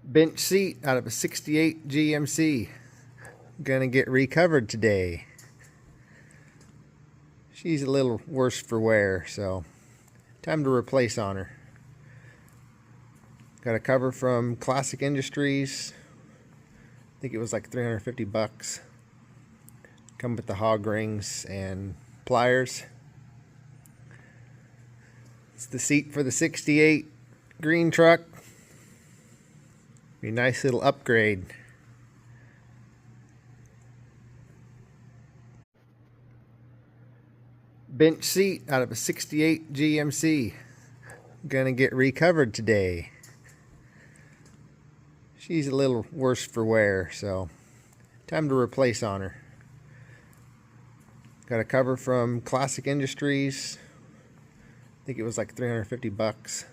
Bench seat out of a 68 GMC. Gonna get recovered today. She's a little worse for wear, so time to replace on her. Got a cover from Classic Industries. I think it was like 350 bucks. Come with the hog rings and pliers. It's the seat for the 68 green truck. Be a nice little upgrade. Bench seat out of a 68 GMC. Gonna get recovered today. She's a little worse for wear, so time to replace on her. Got a cover from Classic Industries. I think it was like 350 bucks.